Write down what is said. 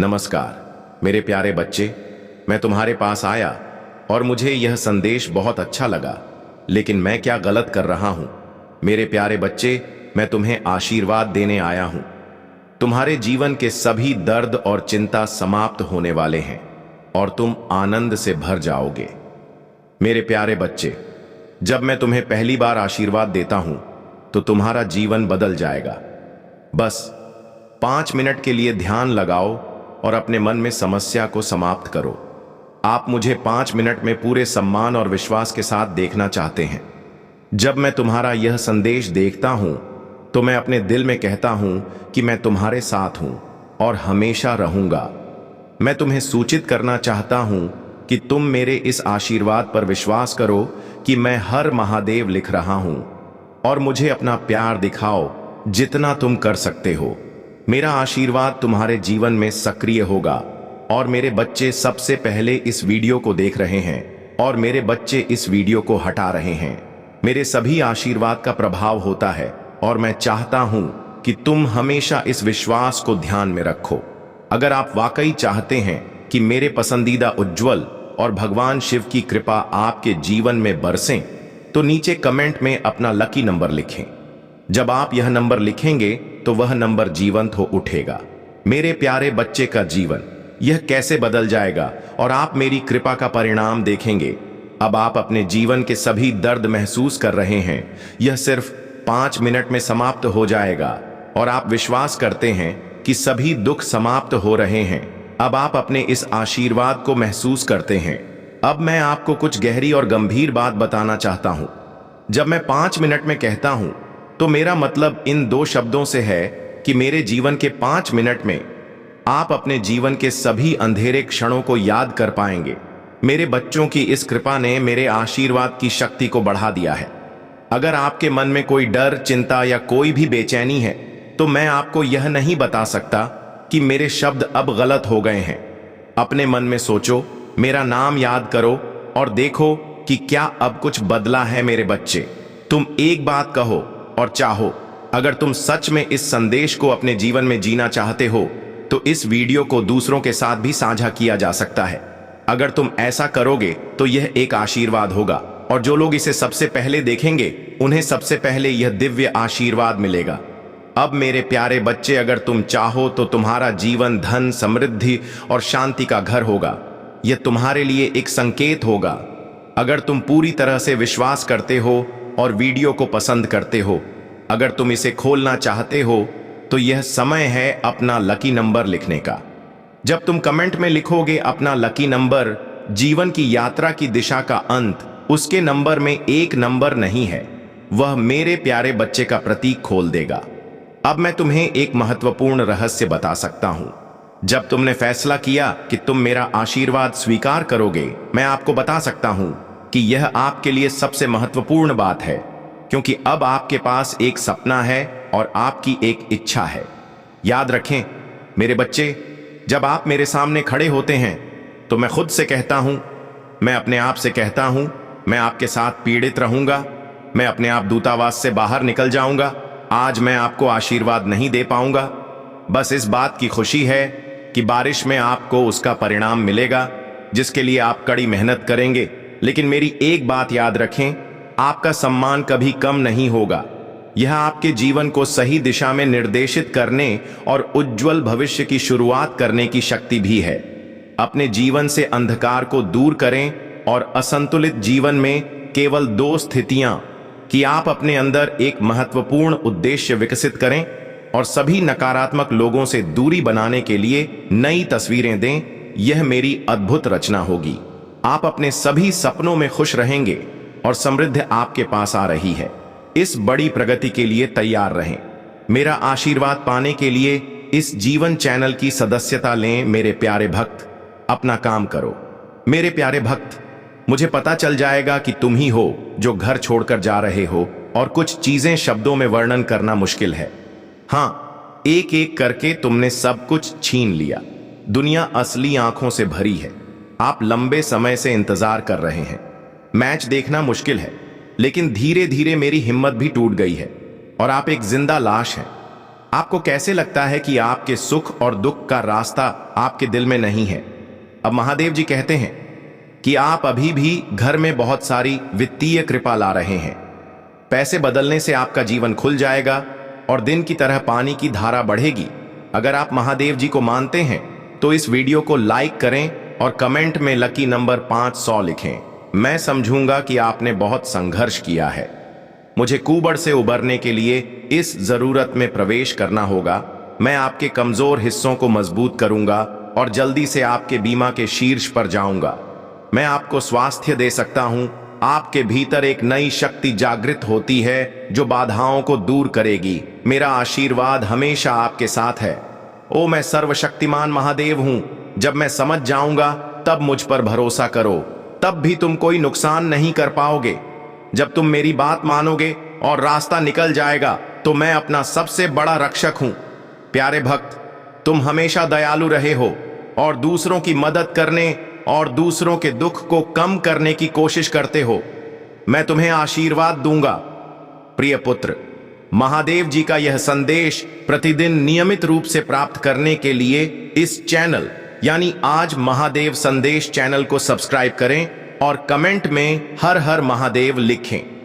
नमस्कार मेरे प्यारे बच्चे, मैं तुम्हारे पास आया और मुझे यह संदेश बहुत अच्छा लगा। लेकिन मैं क्या गलत कर रहा हूं? मेरे प्यारे बच्चे, मैं तुम्हें आशीर्वाद देने आया हूं। तुम्हारे जीवन के सभी दर्द और चिंता समाप्त होने वाले हैं और तुम आनंद से भर जाओगे। मेरे प्यारे बच्चे, जब मैं तुम्हें पहली बार आशीर्वाद देता हूं तो तुम्हारा जीवन बदल जाएगा। बस 5 मिनट के लिए ध्यान लगाओ और अपने मन में समस्या को समाप्त करो। आप मुझे 5 मिनट में पूरे सम्मान और विश्वास के साथ देखना चाहते हैं। जब मैं तुम्हारा यह संदेश देखता हूं तो मैं अपने दिल में कहता हूं कि मैं तुम्हारे साथ हूं और हमेशा रहूंगा। मैं तुम्हें सूचित करना चाहता हूं कि तुम मेरे इस आशीर्वाद पर विश्वास करो कि मैं हर महादेव लिख रहा हूं और मुझे अपना प्यार दिखाओ जितना तुम कर सकते हो। मेरा आशीर्वाद तुम्हारे जीवन में सक्रिय होगा और मेरे बच्चे सबसे पहले इस वीडियो को देख रहे हैं और मेरे बच्चे इस वीडियो को हटा रहे हैं। मेरे सभी आशीर्वाद का प्रभाव होता है और मैं चाहता हूं कि तुम हमेशा इस विश्वास को ध्यान में रखो। अगर आप वाकई चाहते हैं कि मेरे पसंदीदा उज्जवल और भगवान शिव की कृपा आपके जीवन में बरसें, तो नीचे कमेंट में अपना लकी नंबर लिखें। जब आप यह नंबर लिखेंगे तो वह नंबर जीवंत हो उठेगा। मेरे प्यारे बच्चे का जीवन यह कैसे बदल जाएगा और आप मेरी कृपा का परिणाम देखेंगे। अब आप अपने जीवन के सभी दर्द महसूस कर रहे हैं। यह सिर्फ 5 मिनट में समाप्त हो जाएगा और आप विश्वास करते हैं कि सभी दुख समाप्त हो रहे हैं। अब आप अपने इस आशीर्वाद को महसूस करते हैं। अब मैं आपको कुछ गहरी और गंभीर बात बताना चाहता हूं। जब मैं 5 मिनट में कहता हूं तो मेरा मतलब इन 2 शब्दों से है कि मेरे जीवन के 5 मिनट में आप अपने जीवन के सभी अंधेरे क्षणों को याद कर पाएंगे। मेरे बच्चों की इस कृपा ने मेरे आशीर्वाद की शक्ति को बढ़ा दिया है। अगर आपके मन में कोई डर, चिंता या कोई भी बेचैनी है तो मैं आपको यह नहीं बता सकता कि मेरे शब्द अब गलत हो गए हैं। अपने मन में सोचो, मेरा नाम याद करो और देखो कि क्या अब कुछ बदला है। मेरे बच्चे, तुम एक बात कहो और चाहो। अगर तुम सच में इस संदेश को अपने जीवन में जीना चाहते हो तो इस वीडियो को दूसरों के साथ भी साझा किया जा सकता है। अगर तुम ऐसा करोगे तो यह एक आशीर्वाद होगा और जो लोग इसे सबसे पहले देखेंगे उन्हें सबसे पहले यह दिव्य आशीर्वाद मिलेगा। अब मेरे प्यारे बच्चे, अगर तुम चाहो तो तुम्हारा जीवन धन, समृद्धि और शांति का घर होगा। यह तुम्हारे लिए एक संकेत होगा। अगर तुम पूरी तरह से विश्वास करते हो और वीडियो को पसंद करते हो, अगर तुम इसे खोलना चाहते हो तो यह समय है अपना लकी नंबर लिखने का। जब तुम कमेंट में लिखोगे अपना लकी नंबर, जीवन की यात्रा की दिशा का अंत उसके नंबर में एक नंबर नहीं है, वह मेरे प्यारे बच्चे का प्रतीक खोल देगा। अब मैं तुम्हें एक महत्वपूर्ण रहस्य बता सकता हूं। जब तुमने फैसला किया कि तुम मेरा आशीर्वाद स्वीकार करोगे, मैं आपको बता सकता हूं कि यह आपके लिए सबसे महत्वपूर्ण बात है, क्योंकि अब आपके पास एक सपना है और आपकी एक इच्छा है। याद रखें मेरे बच्चे, जब आप मेरे सामने खड़े होते हैं तो मैं खुद से कहता हूं, मैं अपने आप से कहता हूं, मैं आपके साथ पीड़ित रहूंगा, मैं अपने आप दूतावास से बाहर निकल जाऊंगा। आज मैं आपको आशीर्वाद नहीं दे पाऊंगा। बस इस बात की खुशी है कि बारिश में आपको उसका परिणाम मिलेगा जिसके लिए आप कड़ी मेहनत करेंगे। लेकिन मेरी एक बात याद रखें, आपका सम्मान कभी कम नहीं होगा। यह आपके जीवन को सही दिशा में निर्देशित करने और उज्जवल भविष्य की शुरुआत करने की शक्ति भी है। अपने जीवन से अंधकार को दूर करें और असंतुलित जीवन में केवल 2 स्थितियां कि आप अपने अंदर एक महत्वपूर्ण उद्देश्य विकसित करें और सभी नकारात्मक लोगों से दूरी बनाने के लिए नई तस्वीरें दें। यह मेरी अद्भुत रचना होगी। आप अपने सभी सपनों में खुश रहेंगे और समृद्धि आपके पास आ रही है। इस बड़ी प्रगति के लिए तैयार रहें। मेरा आशीर्वाद पाने के लिए इस जीवन चैनल की सदस्यता लें। मेरे प्यारे भक्त, अपना काम करो। मेरे प्यारे भक्त, मुझे पता चल जाएगा कि तुम ही हो जो घर छोड़कर जा रहे हो और कुछ चीजें शब्दों में वर्णन करना मुश्किल है। हाँ, एक एक करके तुमने सब कुछ छीन लिया। दुनिया असली आंखों से भरी है। आप लंबे समय से इंतजार कर रहे हैं। मैच देखना मुश्किल है, लेकिन धीरे धीरे मेरी हिम्मत भी टूट गई है और आप एक जिंदा लाश हैं। आपको कैसे लगता है कि आपके सुख और दुख का रास्ता आपके दिल में नहीं है? अब महादेव जी कहते हैं कि आप अभी भी घर में बहुत सारी वित्तीय कृपा ला रहे हैं। पैसे बदलने से आपका जीवन खुल जाएगा और दिन की तरह पानी की धारा बढ़ेगी। अगर आप महादेव जी को मानते हैं तो इस वीडियो को लाइक करें और कमेंट में लकी नंबर 500 लिखें। मैं समझूंगा कि आपने बहुत संघर्ष किया है। मुझे कुबड़ से उबरने के लिए इस जरूरत में प्रवेश करना होगा। मैं आपके कमजोर हिस्सों को मजबूत करूंगा और जल्दी से आपके बीमा के शीर्ष पर जाऊंगा। मैं आपको स्वास्थ्य दे सकता हूं। आपके भीतर एक नई शक्ति जागृत होती है जो बाधाओं को दूर करेगी। मेरा आशीर्वाद हमेशा आपके साथ है। ओ मैं सर्वशक्तिमान महादेव हूं। जब मैं समझ जाऊंगा तब मुझ पर भरोसा करो। तब भी तुम कोई नुकसान नहीं कर पाओगे। जब तुम मेरी बात मानोगे और रास्ता निकल जाएगा तो मैं अपना सबसे बड़ा रक्षक हूं। प्यारे भक्त, तुम हमेशा दयालु रहे हो और दूसरों की मदद करने और दूसरों के दुख को कम करने की कोशिश करते हो। मैं तुम्हें आशीर्वाद दूंगा। प्रिय पुत्र, महादेव जी का यह संदेश प्रतिदिन नियमित रूप से प्राप्त करने के लिए इस चैनल यानी आज महादेव संदेश चैनल को सब्सक्राइब करें और कमेंट में हर हर महादेव लिखें।